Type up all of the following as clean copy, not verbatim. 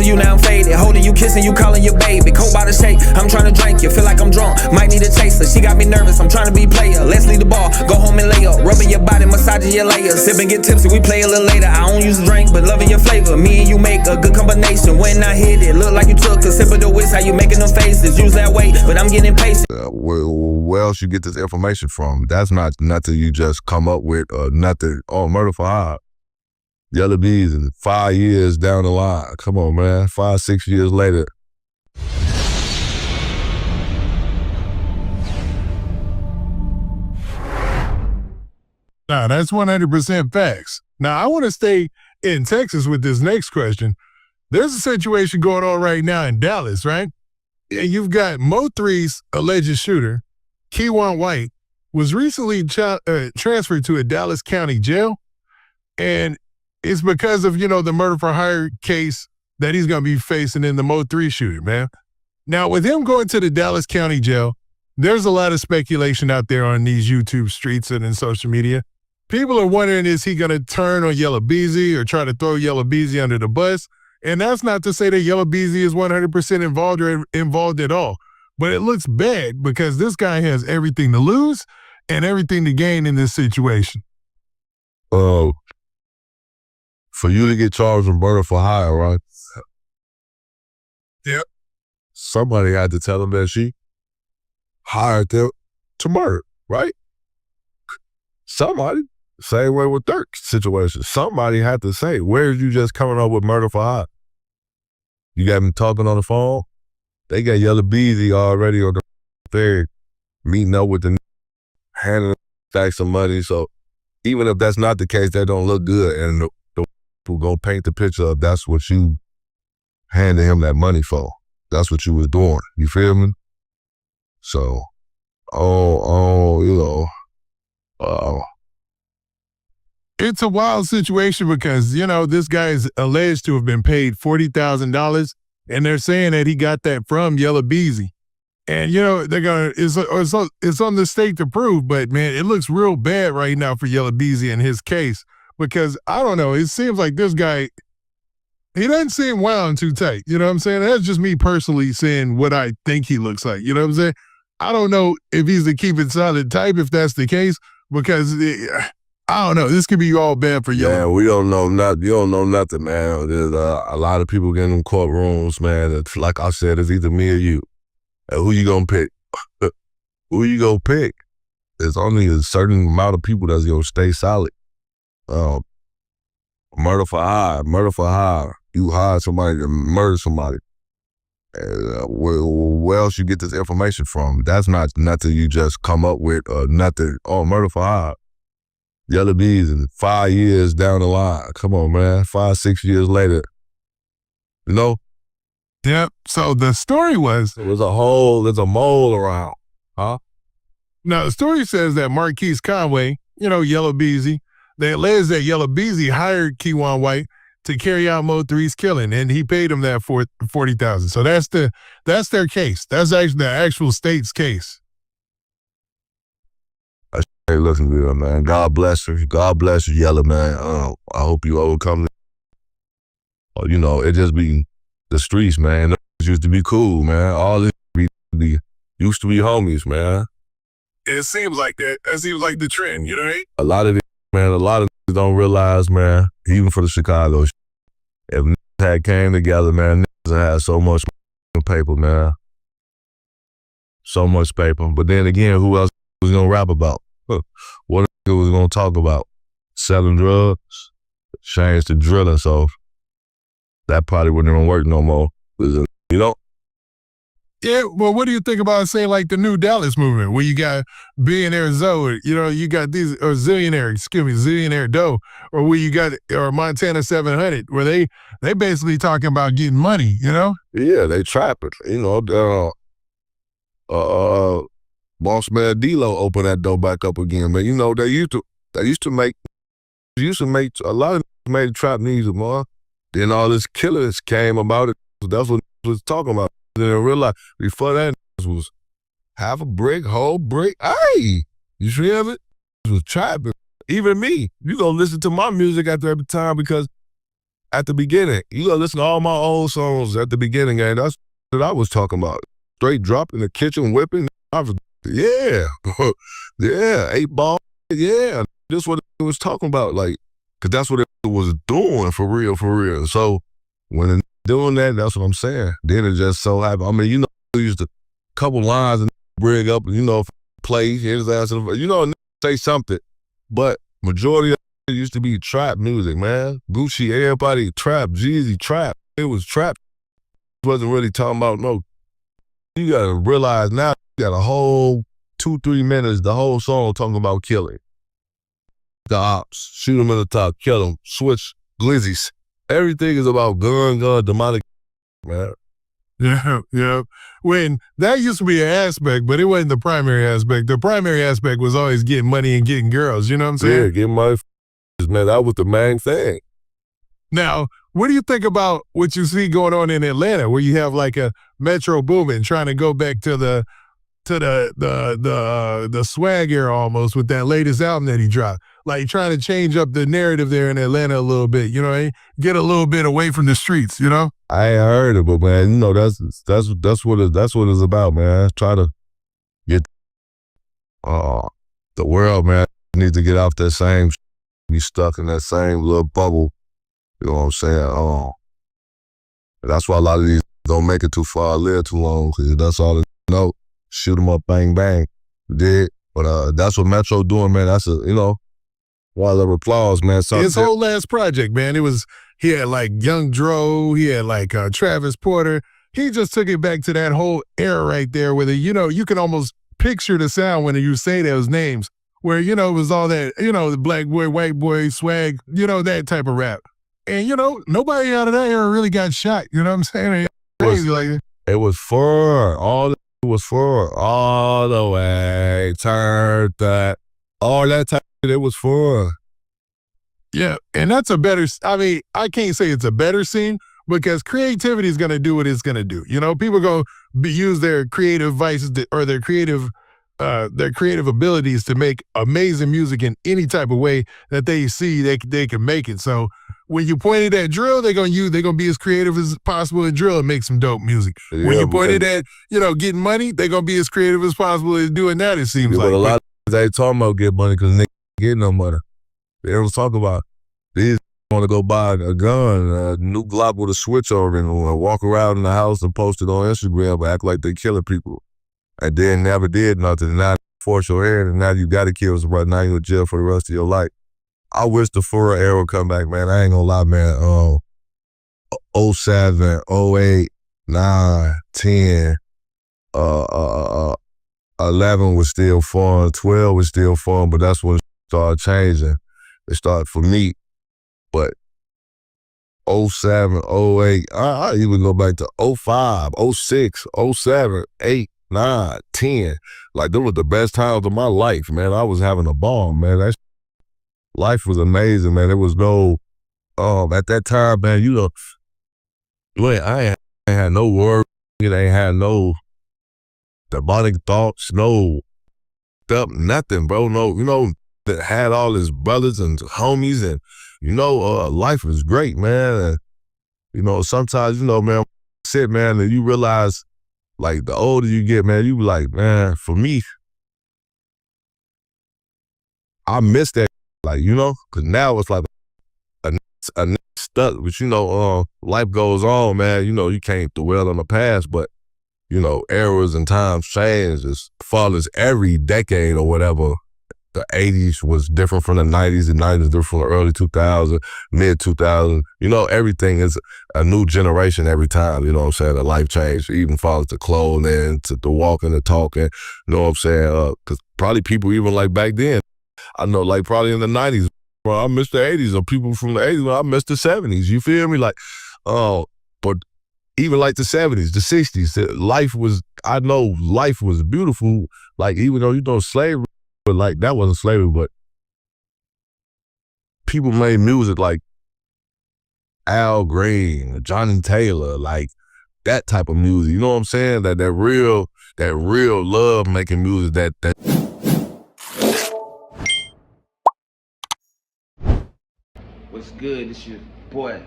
missing you, now I'm faded. Holding you, kissing you, calling you baby. Cold by the shake, I'm trying to drink you. Feel like I'm drunk, might need a chaser. She got me nervous, I'm trying to be player. Let's leave the bar, go home and lay up. Rubbing your body, massaging your layers. Sip and get tipsy, we play a little later. I don't use a drink, but loving your flavor. Me and you make a good combination. When I hit it, look like you took a sip of the whisk. How you making them faces? Use that weight, but I'm getting impatient. Where else you get this information from? That's not nothing you just come up with or nothing. Oh, murder for hire. Yella Beezy, 5 years down the line. Come on, man. 5, 6 years later. Nah, that's 100% facts. Now, I want to stay in Texas with this next question. There's a situation going on right now in Dallas, right? You've got Mo3's alleged shooter, Keywan White, was recently transferred to a Dallas County jail. And it's because of, the murder for hire case that he's going to be facing in the Mo3 shooter, man. Now, with him going to the Dallas County jail, there's a lot of speculation out there on these YouTube streets and in social media. People are wondering, is he going to turn on Yella Beezy or try to throw Yella Beezy under the bus? And that's not to say that Yella Beezy is 100% involved or involved at all. But it looks bad because this guy has everything to lose and everything to gain in this situation. For you to get charged with murder for hire, right? Yep. Somebody had to tell them that she hired them to murder, right? Somebody. Same way with Dirk's situation. Somebody had to say, where are you just coming up with murder for hire? You got me talking on the phone? They got Yella Beezy already on the thing, meeting up with the handing stacks of money. So even if that's not the case, that don't look good. And the people gonna paint the picture of that's what you handed him that money for. That's what you was doing. You feel me? So, it's a wild situation because, this guy is alleged to have been paid $40,000, and they're saying that he got that from Yella Beezy. And, they're going to, it's on the state to prove, but man, it looks real bad right now for Yella Beezy in his case because, I don't know, it seems like this guy, he doesn't seem wound too tight. You know what I'm saying? That's just me personally saying what I think he looks like. You know what I'm saying? I don't know if he's the keep it solid type, if that's the case, because I don't know. This could be all bad for Yella. Man, we don't know nothing. You don't know nothing, man. There's a lot of people getting in courtrooms, man. It's, like I said, it's either me or you. And who you gonna pick? Who you gonna pick? There's only a certain amount of people that's gonna stay solid. Murder for hire. Murder for hire. You hire somebody to murder somebody. Where else you get this information from? That's not nothing you just come up with or nothing. Oh, murder for hire. Yella Beezy, 5 years down the line. Come on, man. 5, 6 years later. Yep. So the story was... There's a mole around. Huh? Now, the story says that Marquise Conway, Yella Beezy, they allege that Yella Beezy hired Keywan White to carry out Mo3's killing, and he paid him that for $40,000. So that's their case. That's actually the actual state's case. Hey, listen good, man. God bless her. God bless you, Yella, man. I hope you overcome it. It just be the streets, man. It used to be cool, man. All this used to be homies, man. It seems like that. That seems like the trend, you know what I mean? A lot of niggas don't realize, man, even for the Chicago, if niggas had came together, man, niggas had so much paper, man. So much paper. But then again, who else was gonna rap about? What nigga was gonna talk about? Selling drugs? Change to drilling, so that probably wouldn't even work no more. Yeah, well, what do you think about, say, like the new Dallas movement, where you got Billionaire Zoe, you got these, or Zillionaire Doe, or where you got, or Montana 700, where they basically talking about getting money, Yeah, they trapping, Boss Man D-Lo opened that door back up again, man. They used to make a lot of made trap music, man. Then all this killers came about it. That's what was talking about. Then in real life, before that was half a brick, whole brick. Hey, you feel it? It was trapping. Even me, you gonna listen to my music after every time because at the beginning. You gotta listen to all my old songs at the beginning, and that's what I was talking about. Straight drop in the kitchen, whipping. I was, yeah, yeah, 8 Ball, yeah. This what it was talking about, like, cause that's what it was doing for real, for real. So when it doing that, that's what I'm saying. Then it just so happened. I mean, you know, we used a couple lines and bring up, you know, play, here's the answer, you know, say something. But majority of it used to be trap music, man. Gucci, everybody, trap, Jeezy, trap. It was trap. It wasn't really talking about no. You gotta realize now, you got a whole 2-3 minutes, the whole song talking about killing. The ops, shoot them in the top, kill them, switch, glizzies. Everything is about gun, demonic, man. Yeah. When that used to be an aspect, but it wasn't the primary aspect. The primary aspect was always getting money and getting girls. You know what I'm saying? Yeah, getting money, man. That was the main thing. Now, what do you think about what you see going on in Atlanta, where you have like a Metro Boomin trying to go back to the swag era almost with that latest album that he dropped? Like trying to change up the narrative there in Atlanta a little bit, you know, get a little bit away from the streets, you know? I ain't heard it, but man, you know, that's what it's about, man. Try to get the world, man, needs to get off that same be stuck in that same little bubble. You know what I'm saying? That's why a lot of these don't make it too far, live too long, because that's all they know. Shoot them up, bang, bang. Did. But that's what Metro doing, man. That's you know, wild of applause, man. His whole last project, man, he had like Young Dro, he had like Travis Porter. He just took it back to that whole era right there where, you know, you can almost picture the sound when you say those names, where, you know, it was all that, you know, the black boy, white boy swag, you know, that type of rap. And, you know, nobody out of that era really got shot. You know what I'm saying? Crazy like it was for all the way, turned that, all that time it was for. Yeah, and that's a better, I mean, I can't say it's a better scene because creativity is going to do what it's going to do. You know, people going to use their creative vices or their creative abilities to make amazing music in any type of way that they see they can make it. So when you pointed at drill, they're gonna be as creative as possible in drill and make some dope music. Yeah, when you pointed at, you know, getting money, they're gonna be as creative as possible as doing that, it seems like. But a lot of they talking about get money because niggas get no money. They don't talk about these want to go buy a gun, a new Glock with a switch over and walk around in the house and post it on Instagram but act like they killing people. And then never did nothing. And now force your hand, and now you got to kill somebody. Now you're in jail for the rest of your life. I wish the Furrow era would come back, man. I ain't gonna lie, man. 07, 08, 9, 10, 11 was still fun. 12 was still fun, but that's when it started changing. It started for me. But 07, 08, I even go back to 05, 06, 07, 8, 9, 10. Like, those were the best times of my life, man. I was having a ball, man. Life was amazing, man. There was no, at that time, man, you know, I ain't had no work. It ain't had no demonic thoughts, no nothing, bro. No, you know, that had all his brothers and homies and, you know, life was great, man. And, you know, sometimes, you know, man, sit, man, and you realize, like, the older you get, man, you be like, man, for me, I miss that, like, you know, because now it's like a stuck, but, you know, life goes on, man. You know, you can't dwell on the past, but, you know, eras and times change as far as every decade or whatever. The 80s was different from the 90s, the 90s different from the early 2000s, mid 2000s. You know, everything is a new generation every time, you know what I'm saying? The life change, even follows the clothing, to the walking, the talking, you know what I'm saying? Because probably people even like back then, I know, like probably in the 90s, bro, I miss the 80s, or people from the 80s, I miss the 70s, you feel me? Like, but even like the 70s, the 60s, life was, I know life was beautiful, like even though, you know, slavery, but like that wasn't slavery, but people made music like Al Green, Johnny Taylor, like that type of music. You know what I'm saying? That real love making music. That. What's good? It's your boy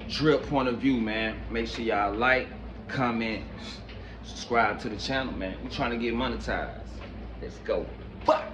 drip point of view, man. Make sure y'all like, comment, subscribe to the channel, man. We trying to get monetized. Let's go. Bye.